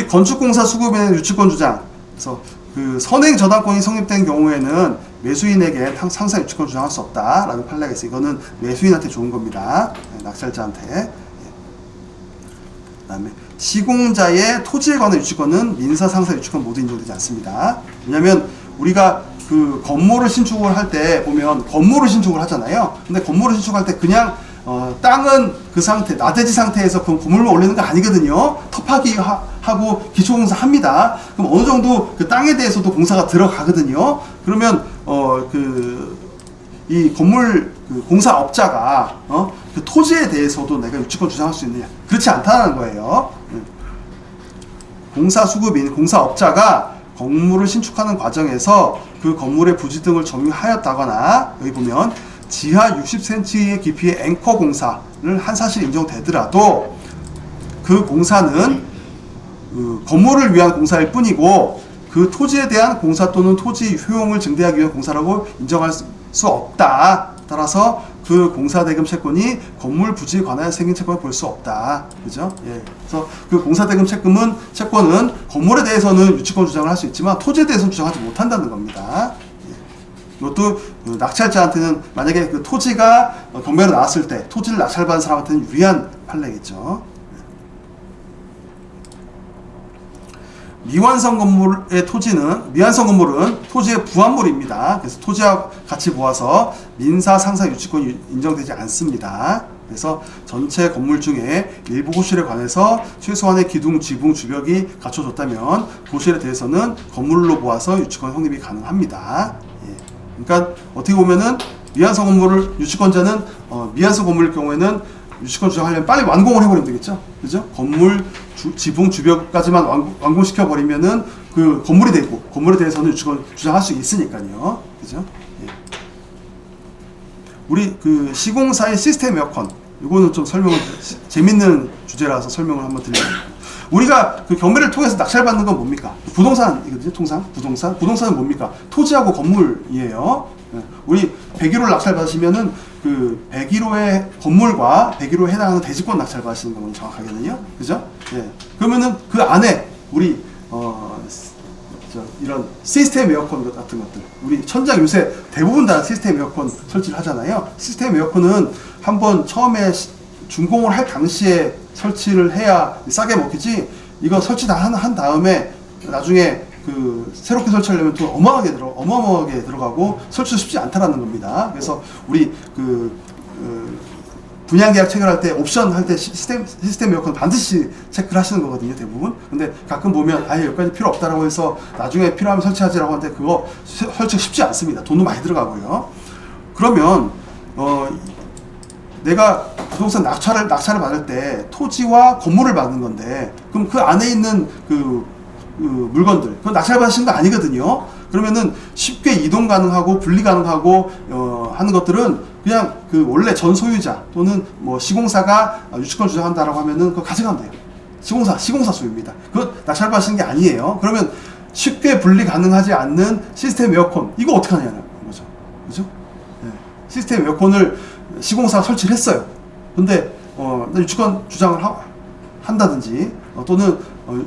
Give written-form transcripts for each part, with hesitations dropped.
우리 건축공사 수급인의 유치권 주장. 그래서 그 선행 저당권이 성립된 경우에는 매수인에게 상사 유치권 주장할 수 없다라는 판례가 있어요. 이거는 매수인한테 좋은 겁니다. 낙찰자한테. 그다음에 시공자의 토지에 관한 유치권은 민사 상사 유치권 모두 인정되지 않습니다. 왜냐하면 우리가 그 건물을 신축을 할 때 보면 건물을 신축을 하잖아요. 근데 건물을 신축할 때 그냥 땅은 그 상태, 나대지 상태에서 그 건물만 올리는 거 아니거든요. 터파기 하고 기초공사 합니다. 그럼 어느 정도 그 땅에 대해서도 공사가 들어가거든요. 그러면 이 건물 그 공사업자가 그 토지에 대해서도 내가 유치권 주장할 수 있느냐? 그렇지 않다는 거예요. 공사 수급인, 공사업자가 건물을 신축하는 과정에서 그 건물의 부지 등을 점유하였다거나, 여기 보면 지하 60cm의 깊이의 앵커 공사를 한 사실 인정되더라도 그 공사는 그 건물을 위한 공사일 뿐이고 그 토지에 대한 공사 또는 토지 효용을 증대하기 위한 공사라고 인정할 수 없다. 따라서 그 공사대금 채권이 건물 부지에 관하여 생긴 채권을 볼 수 없다. 그죠? 예. 그래서 그 공사대금 채권은 건물에 대해서는 유치권 주장을 할 수 있지만 토지에 대해서는 주장하지 못한다는 겁니다. 예. 이것도 그 낙찰자한테는 만약에 그 토지가 경매로 나왔을 때 토지를 낙찰받은 사람한테는 유리한 판례겠죠. 미완성 건물은 토지의 부합물입니다. 그래서 토지와 같이 모아서 민사 상사 유치권이 인정되지 않습니다. 그래서 전체 건물 중에 일부 호실에 관해서 최소한의 기둥, 지붕, 주벽이 갖춰졌다면 호실에 대해서는 건물로 모아서 유치권 성립이 가능합니다. 예. 그러니까 어떻게 보면은 미완성 건물을 유치권자는 미완성 건물일 경우에는 유치권 주장하려면 빨리 완공을 해버리면 되겠죠. 그죠? 건물, 지붕, 주벽까지만 완공시켜 버리면은 그 건물이 되고 건물에 대해서는 유치권 주장할 수 있으니까요. 그죠? 예. 우리 그 시공사의 시스템 에어컨, 이거는 좀 재밌는 주제라서 설명을 한번 드리겠습니다. 우리가 그 경매를 통해서 낙찰받는 건 뭡니까? 부동산이거든요. 부동산은 뭡니까? 토지하고 건물이에요. 우리 101호 낙찰 받으시면은 그 101호의 건물과 101호에 해당하는 대지권 낙찰 받으시는 거는 정확하거든요. 그죠? 예. 그러면은 그 안에 우리 이런 시스템 에어컨 같은 것들, 우리 천장 요새 대부분 다 시스템 에어컨 설치를 하잖아요. 시스템 에어컨은 한번 처음에 준공을 할 당시에 설치를 해야 싸게 먹히지, 이거 설치 다 한 다음에 나중에 그 새롭게 설치하려면 또 어마어마하게 들어가고 설치도 쉽지 않다라는 겁니다. 그래서 우리 분양계약 체결할 때, 옵션 할 때 시스템 에어컨 반드시 체크를 하시는 거거든요, 대부분. 근데 가끔 보면 아예 여기까지 필요 없다라고 해서 나중에 필요하면 설치하지라고 하는데 그거 설치가 쉽지 않습니다. 돈도 많이 들어가고요. 그러면 내가 부동산 낙찰을 받을 때 토지와 건물을 받는 건데, 그럼 그 안에 있는 그 물건들, 그건 낙찰 받으신 거 아니거든요. 그러면은 쉽게 이동 가능하고 분리 가능하고 하는 것들은 그냥 그 원래 전 소유자 또는 뭐 시공사가 유치권 주장한다라고 하면은 그거 가져가면 돼요. 시공사 소유입니다. 그거 낙찰 받으신 게 아니에요. 그러면 쉽게 분리 가능하지 않는 시스템 에어컨, 이거 어떻게 하냐는 거죠. 그죠? 네. 시스템 에어컨을 시공사가 설치를 했어요. 근데 유치권 주장을 한다든지 또는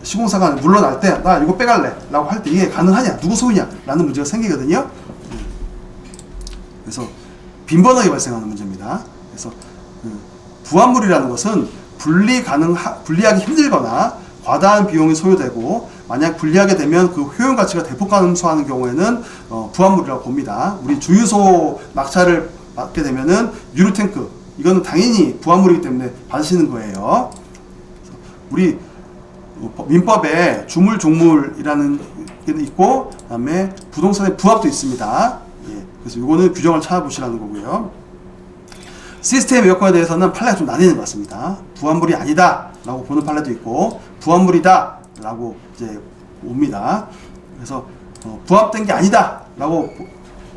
시공사가 물러날 때 나 이거 빼갈래 라고 할 때 이게 가능하냐, 누구 소유냐 라는 문제가 생기거든요. 그래서 빈번하게 발생하는 문제입니다. 그래서 부합물이라는 것은 분리하기 힘들거나 과다한 비용이 소요되고, 만약 분리하게 되면 그 효용 가치가 대폭 감소하는 경우에는 부합물이라고 봅니다. 우리 주유소 낙찰을 받게 되면은 유류탱크, 이거는 당연히 부합물이기 때문에 받으시는 거예요. 우리 민법에 주물종물이라는 게 있고, 그다음에 부동산의 부합도 있습니다. 예, 그래서 이거는 규정을 찾아보시라는 거고요. 시스템 에어컨에 대해서는 판례가 좀 나뉘는 것 같습니다. 부합물이 아니다 라고 보는 판례도 있고, 부합물이다 라고 이제 옵니다. 그래서 부합된 게 아니다 라고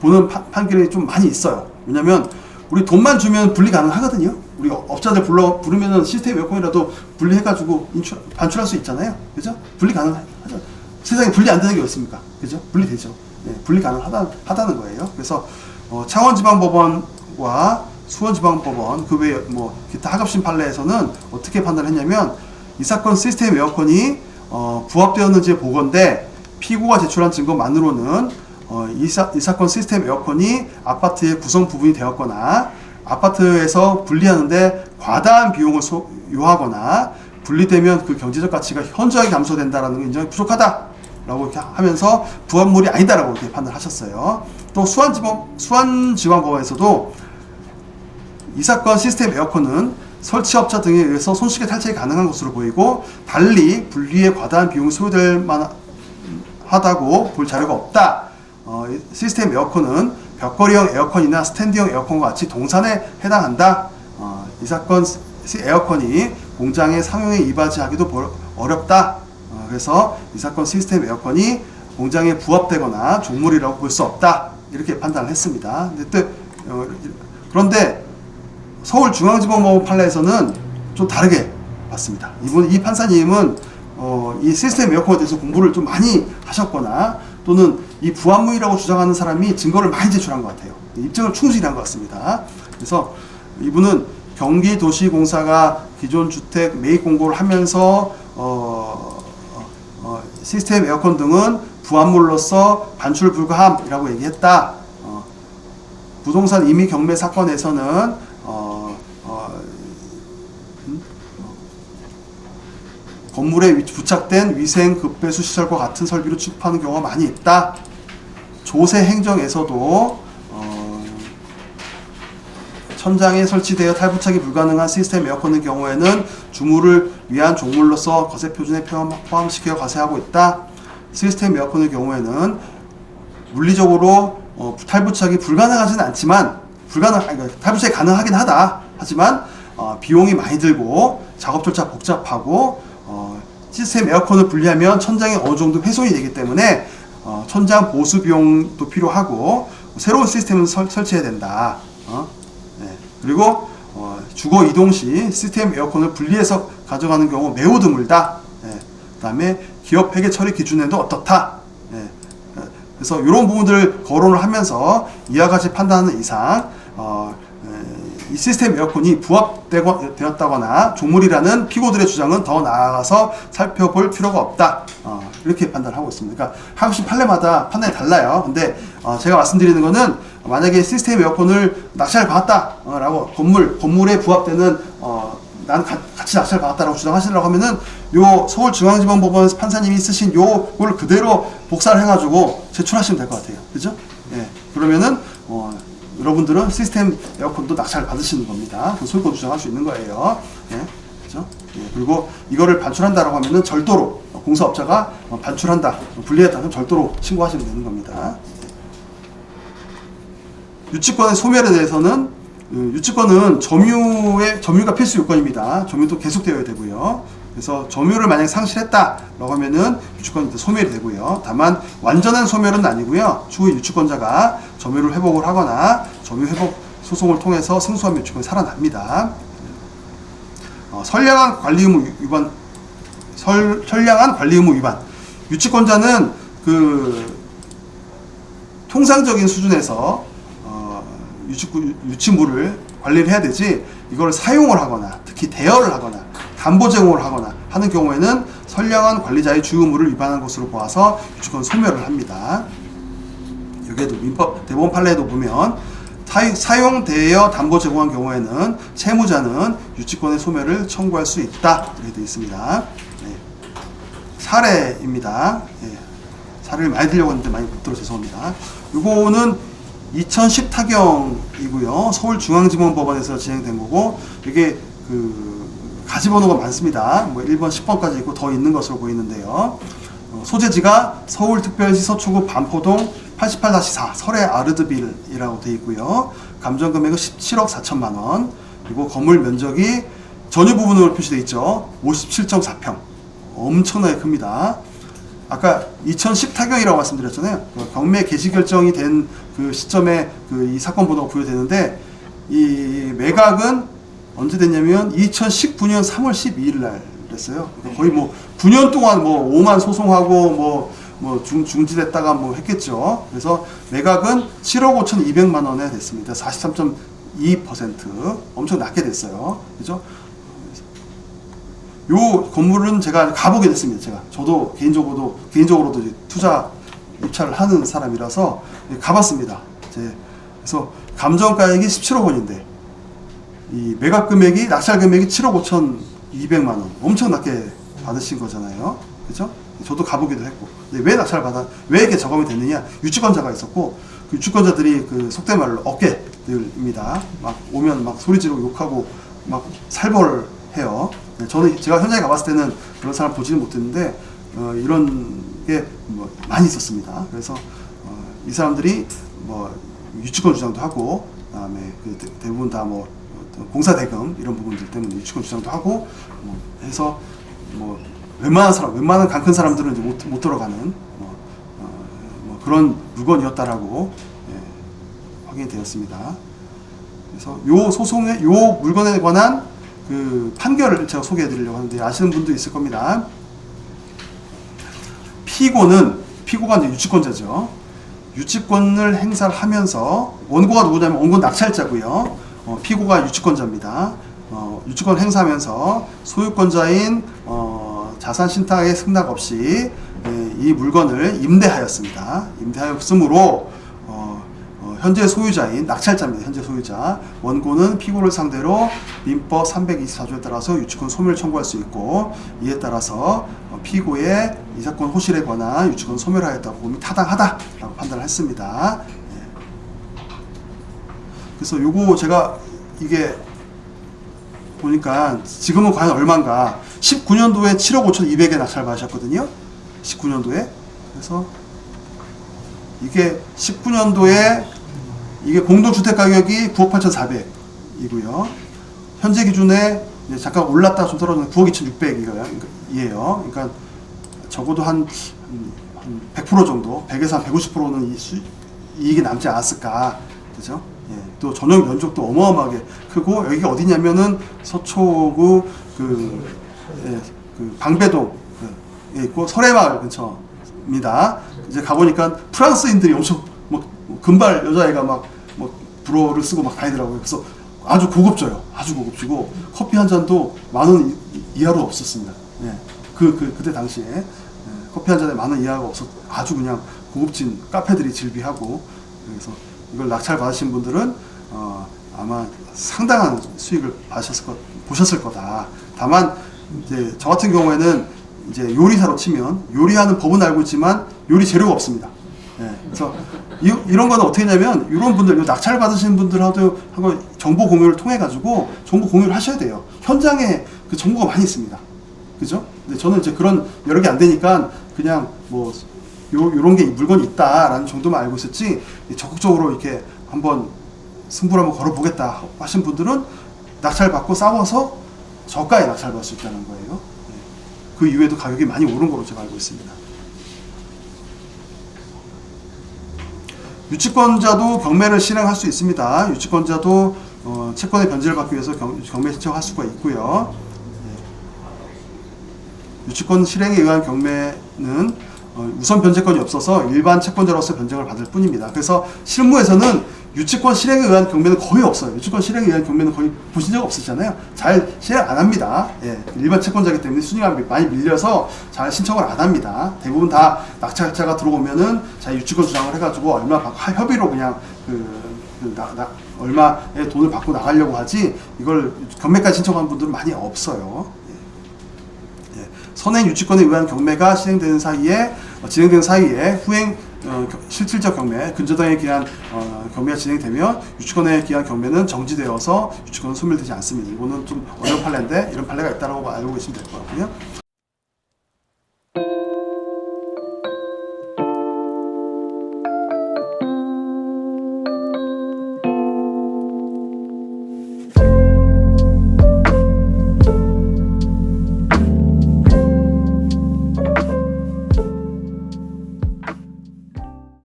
보는 판결이 좀 많이 있어요. 왜냐면 우리 돈만 주면 분리 가능하거든요. 우리 업자들 부르면은 시스템 에어컨이라도 분리해가지고 반출할 수 있잖아요. 그죠? 분리 가능하죠. 세상에 분리 안 되는 게 어딨습니까? 그죠? 분리되죠. 네, 분리 가능하다는 거예요. 그래서 창원지방법원과 수원지방법원, 그 외에 뭐 기타 하급심 판례에서는 어떻게 판단했냐면, 이 사건 시스템 에어컨이 부합되었는지 보건대 피고가 제출한 증거만으로는 이 사건 시스템 에어컨이 아파트의 구성 부분이 되었거나 아파트에서 분리하는데 과다한 비용을 요하거나 분리되면 그 경제적 가치가 현저하게 감소된다라는 게 인정이 부족하다라고 이렇게 하면서 부합물이 아니다라고 이렇게 판단하셨어요. 또 수원지방법원에서도 이 사건 시스템 에어컨은 설치업자 등에 의해서 손쉽게 탈착이 가능한 것으로 보이고 달리 분리에 과다한 비용이 소요될 만하다고 볼 자료가 없다. 시스템 에어컨은 벽걸이형 에어컨이나 스탠드형 에어컨과 같이 동산에 해당한다. 이 사건 에어컨이 공장의 상용에 이바지하기도 어렵다. 그래서 이 사건 시스템 에어컨이 공장에 부합되거나 종물이라고 볼 수 없다. 이렇게 판단을 했습니다. 그런데 서울중앙지방법원 판례에서는 좀 다르게 봤습니다. 이 판사님은 이 시스템 에어컨에 대해서 공부를 좀 많이 하셨거나 또는 이 부합물이라고 주장하는 사람이 증거를 많이 제출한 것 같아요. 입증을 충실히 한 것 같습니다. 그래서 이분은 경기도시공사가 기존 주택 매입 공고를 하면서 시스템 에어컨 등은 부합물로서 반출 불가함이라고 얘기했다. 부동산 임의 경매 사건에서는 건물에 부착된 위생 급배수 시설과 같은 설비로 취급하는 경우가 많이 있다. 조세 행정에서도 천장에 설치되어 탈부착이 불가능한 시스템 에어컨의 경우에는 주물을 위한 종물로서 거세 표준에 포함시켜 과세하고 있다. 시스템 에어컨의 경우에는 물리적으로 탈부착이 불가능하지는 않지만 탈부착이 가능하긴 하다. 하지만 비용이 많이 들고 작업 절차 복잡하고 시스템 에어컨을 분리하면 천장에 어느 정도 훼손이 되기 때문에 천장 보수 비용도 필요하고 새로운 시스템을 설치해야 된다. 네. 그리고 주거 이동 시 시스템 에어컨을 분리해서 가져가는 경우 매우 드물다. 네. 그 다음에 기업 회계 처리 기준에도 어떻다. 네. 그래서 이런 부분들을 거론을 하면서 이와 같이 판단하는 이상 이 시스템 에어컨이 부합되었다거나 종물이라는 피고들의 주장은 더 나아가서 살펴볼 필요가 없다. 이렇게 판단하고 있습니다. 그러니까 한국식 판례마다 판단이 달라요. 근데 제가 말씀드리는 거는 만약에 시스템 에어컨을 낙찰을 받았다라고 건물에 부합되는 나는 같이 낙찰을 받았다라고 주장하시려고 하면은 요 서울중앙지방법원 판사님이 쓰신 요걸 그대로 복사를 해가지고 제출하시면 될 것 같아요. 그죠? 예. 그러면은 여러분들은 시스템 에어컨도 낙찰을 받으시는 겁니다. 소유권 주장할 수 있는 거예요. 예, 그렇죠? 예, 그리고 이거를 반출한다라고 하면은 절도로 공사업자가 반출한다, 분리했다 하면 절도로 신고하시면 되는 겁니다. 유치권의 소멸에 대해서는 유치권은 점유가 필수 요건입니다. 점유도 계속되어야 되고요. 그래서 점유를 만약 상실했다라고 하면은 유치권이 소멸이 되고요. 다만 완전한 소멸은 아니고요. 추후에 유치권자가 점유를 회복을 하거나 점유 회복 소송을 통해서 승소하면 유치권이 살아납니다. 선량한 관리 의무 위반, 선량한 관리 의무 위반. 유치권자는 그 통상적인 수준에서 유치물을 관리를 해야 되지 이걸 사용을 하거나 특히 대여를 하거나 담보 제공을 하거나 하는 경우에는 선량한 관리자의 주요 의무를 위반한 것으로 보아서 유치권 소멸을 합니다. 여기에도 민법 대법원 판례에도 보면 사용 대여 담보 제공한 경우에는 채무자는 유치권의 소멸을 청구할 수 있다 이렇게 되어 있습니다. 네. 사례입니다. 네. 사례를 많이 들려고 했는데 많이 못 들어 죄송합니다. 이거는 2010 타경이고요. 서울중앙지방법원에서 진행된 거고 이게 가지 번호가 많습니다. 뭐 1번, 10번까지 있고 더 있는 것으로 보이는데요. 소재지가 서울특별시 서초구 반포동 88-4 설해 아르드빌이라고 되어 있고요. 감정금액은 17억 4천만 원. 그리고 건물 면적이 전유 부분으로 표시되어 있죠. 57.4평. 엄청나게 큽니다. 아까 2010 타경이라고 말씀드렸잖아요. 경매 개시 결정이 된 그 시점에 이 사건 번호가 부여되는데 이 매각은 언제 됐냐면 2019년 3월 12일 날 됐어요. 거의 뭐 9년 동안 뭐 5만 소송하고 뭐 중지됐다가 뭐 했겠죠. 그래서 매각은 7억 5,200만 원에 됐습니다. 43.2% 엄청 낮게 됐어요. 그죠? 요 건물은 제가 가보게 됐습니다. 저도 개인적으로도 이제 투자 입찰을 하는 사람이라서 가봤습니다. 그래서 감정가액이 17억 원인데 이 매각 금액이 낙찰 금액이 7억 5,200만 원, 엄청 낮게 받으신 거잖아요. 그죠? 저도 가보기도 했고. 근데 왜 이게 저감이 됐느냐? 유치권자가 있었고, 그 유치권자들이 그 속된 말로 어깨들입니다. 막 오면 막 소리 지르고 욕하고 막 살벌 해요. 제가 현장에 가봤을 때는 그런 사람 보지는 못했는데, 이런 게 뭐 많이 있었습니다. 그래서, 이 사람들이 뭐 유치권 주장도 하고, 그다음에 그 대부분 다 뭐 공사 대금 이런 부분들 때문에 유치권 주장도 하고, 뭐 해서 뭐 웬만한 강 큰 사람들은 이제 못 들어가는 뭐 그런 물건이었다라고 확인이 되었습니다. 그래서 요 물건에 관한 그 판결을 제가 소개해 드리려고 하는데 아시는 분도 있을 겁니다. 피고가 이제 유치권자죠. 유치권을 행사를 하면서 원고가 누구냐면 원고 낙찰자고요. 피고가 유치권자입니다. 유치권 행사하면서 소유권자인 자산 신탁의 승낙 없이 이 물건을 임대하였습니다. 임대하였으므로 현재 소유자인 낙찰자입니다. 현재 소유자 원고는 피고를 상대로 민법 324조에 따라서 유치권 소멸을 청구할 수 있고, 이에 따라서 피고의 이 사건 호실에 관한 유치권 소멸하였다고 보면 타당하다라고 판단을 했습니다. 그래서 요거 제가 이게 보니까 지금은 과연 얼마인가? 19년도에 7억 5,200에 낙찰 받으셨거든요. 19년도에. 그래서 이게 19년도에 이게 공동주택 가격이 9억 8,400이고요. 현재 기준에 이제 잠깐 올랐다 좀 떨어지는 9억 2,600이에요. 그러니까 적어도 한 100% 정도, 100에서 한 150%는 이익이 남지 않았을까. 그죠? 또 전용 면적도 어마어마하게 크고, 여기가 어디냐면은 서초구 그 방배동에 있고 설해마을 근처입니다. 이제 가보니까 프랑스인들이 엄청 막 금발 여자애가 막 불어를 쓰고 막 다니더라고요. 그래서 아주 고급져요. 아주 고급지고 커피 한 잔도 10,000원 이하로 없었습니다. 그때 당시에 커피 한 잔에 10,000원 이하가 아주 그냥 고급진 카페들이 즐비하고, 그래서 이걸 낙찰 받으신 분들은 아마 상당한 수익을 보셨을 거다. 다만 이제 저 같은 경우에는 이제 요리사로 치면 요리하는 법은 알고 있지만 요리 재료가 없습니다. 그래서 이런 거는 어떻게 하냐면, 이런 분들, 낙찰 받으시는 분들하고 정보 공유를 통해 가지고 정보 공유를 하셔야 돼요. 현장에 그 정보가 많이 있습니다. 그죠? 근데 저는 이제 그런 여러 개 안 되니까 그냥 뭐 요런 게 물건이 있다라는 정도만 알고 있었지, 적극적으로 이렇게 한번 승부를 한번 걸어보겠다 하신 분들은 낙찰 받고 싸워서 저가에 낙찰 받을 수 있다는 거예요. 그 이후에도 가격이 많이 오른 걸로 제가 알고 있습니다. 유치권자도 경매를 실행할 수 있습니다. 유치권자도 채권의 변제를 받기 위해서 경매 신청할 수가 있고요. 유치권 실행에 의한 경매는 우선 변제권이 없어서 일반 채권자로서 변제를 받을 뿐입니다. 그래서 실무에서는 유치권 실행에 의한 경매는 거의 없어요. 유치권 실행에 의한 경매는 거의 보신 적 없으시잖아요. 잘 실행 안 합니다. 일반 채권자이기 때문에 순위가 많이 밀려서 잘 신청을 안 합니다. 대부분 다 낙찰자가 들어오면은 자기 유치권 주장을 해가지고 협의로 그냥 얼마의 돈을 받고 나가려고 하지, 이걸 경매까지 신청한 분들은 많이 없어요. 선행 유치권에 의한 경매가 진행되는 사이에 실질적 경매, 근저당에 기한 경매가 진행되면 유치권에 기한 경매는 정지되어서 유치권은 소멸되지 않습니다. 이거는 좀 어려운 판례인데 이런 판례가 있다고 알고 계시면 될 것 같고요.